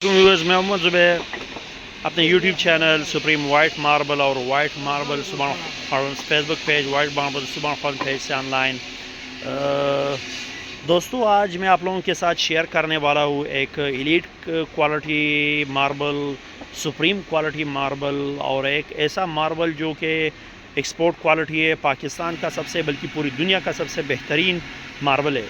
Viewers मैं मोहम्मद ज़ुबैर अपने YouTube channel supreme white marble और वाइट मार्बल सुबह फेसबुक पेज वाइट मार्बल सुबह पेज से ऑनलाइन दोस्तों आज मैं आप लोगों के साथ शेयर करने वाला हूँ एक elite quality marble supreme quality marble और एक ऐसा मार्बल जो कि एक्सपोर्ट क्वालिटी है, पाकिस्तान का सबसे बल्कि पूरी दुनिया का सबसे बेहतरीन मार्बल है।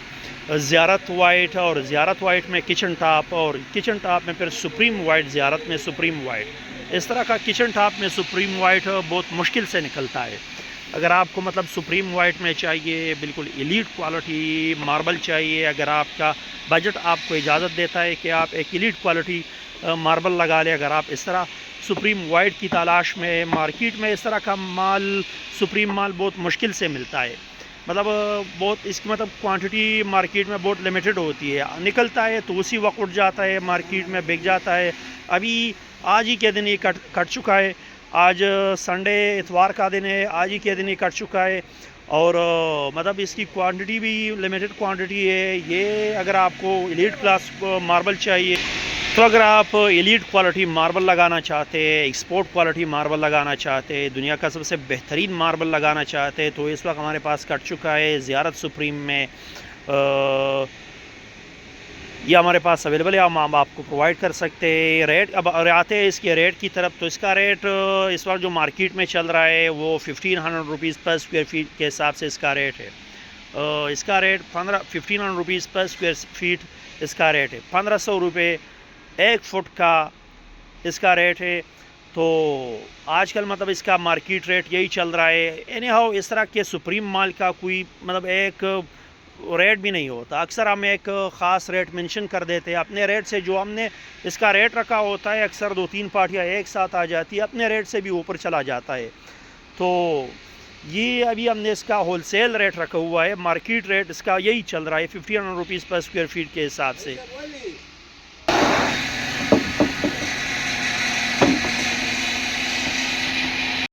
ज़ियारत वाइट और ज़ियारत वाइट में किचन टॉप और किचन टॉप में फिर सुप्रीम वाइट, ज़ियारत में सुप्रीम वाइट। इस तरह का किचन टॉप में सुप्रीम वाइट बहुत मुश्किल से निकलता है। अगर आपको मतलब सुप्रीम वाइट में चाहिए, बिल्कुल एलीट क्वालिटी मार्बल चाहिए, अगर आपका बजट आपको इजाज़त देता है कि आप एक एलीट क्वालिटी मार्बल लगा लें, अगर आप इस तरह सुप्रीम वाइट की तलाश में मार्केट में इस तरह का माल सुप्रीम माल बहुत मुश्किल से मिलता है। मतलब बहुत इसकी मतलब क्वांटिटी मार्केट में बहुत लिमिटेड होती है, निकलता है तो उसी वक्त उठ जाता है, मार्केट में बिक जाता है। अभी आज ही के दिन ये कट चुका है। आज संडे इतवार का दिन है, आज ही के दिन ये कट चुका है और मतलब इसकी क्वांटिटी भी लिमिटेड क्वांटिटी है। ये अगर आपको एलीट क्लास मार्बल चाहिए तो अगर आप एलीट क्वालिटी मार्बल लगाना चाहते हैं, एक्सपोर्ट क्वालिटी मार्बल लगाना चाहते हैं, दुनिया का सबसे बेहतरीन मार्बल लगाना चाहते हैं तो इस वक्त हमारे पास कट चुका है ज़ियारत सुप्रीम में। ये हमारे पास अवेलेबल है, हम आपको प्रोवाइड कर सकते हैं। रेट अब आते हैं इसके रेट की तरफ, तो इसका रेट इस वक्त जो मार्केट में चल रहा है वो 1500 रुपीज़ पर स्क्वायर फीट के हिसाब से इसका रेट है। इसका रेट 1500 रुपीज़ पर स्क्वायर फीट इसका रेट है। 1500 रुपये 1 फुट का इसका रेट है। तो आजकल मतलब इसका मार्केट रेट यही चल रहा है। एनी हाउ इस तरह के सुप्रीम माल का कोई मतलब एक रेट भी नहीं होता। अक्सर हम एक ख़ास रेट मेंशन कर देते हैं अपने रेट से, जो हमने इसका रेट रखा होता है अक्सर 2-3 पार्टियाँ एक साथ आ जाती है, अपने रेट से भी ऊपर चला जाता है। तो ये अभी हमने इसका होलसेल रेट रखा हुआ है, मार्केट रेट इसका यही चल रहा है 1500 रुपीज़ पर स्क्वायर फीट के हिसाब से।